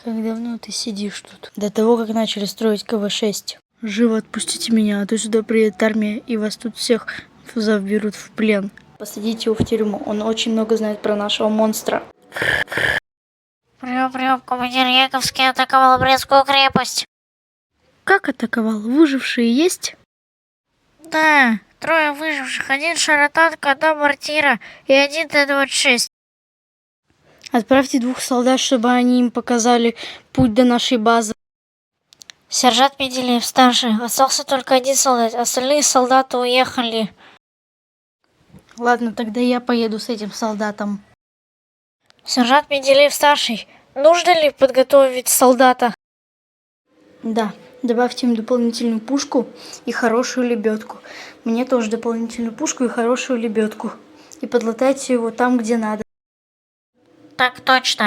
Как давно ты сидишь тут? До того, как начали строить КВ-6. Живо отпустите меня, а то сюда приедет армия, и вас тут всех заберут в плен. Посадите его в тюрьму, он очень много знает про нашего монстра. Прием, командир Яковский атаковал Брестскую крепость. Как атаковал? Выжившие есть? Да, 3 выживших, 1 шаротанка, 1 мортира и 1 Т-26. Отправьте 2 солдат, чтобы они им показали путь до нашей базы. Сержант Менделеев, старший. Остался только 1 солдат, остальные солдаты уехали. Ладно, тогда я поеду с этим солдатом. Сержант Менделеев, старший. Нужно ли подготовить солдата? Да, добавьте им дополнительную пушку и хорошую лебедку. Мне тоже дополнительную пушку и хорошую лебедку. И подлатайте его там, где надо. Так точно.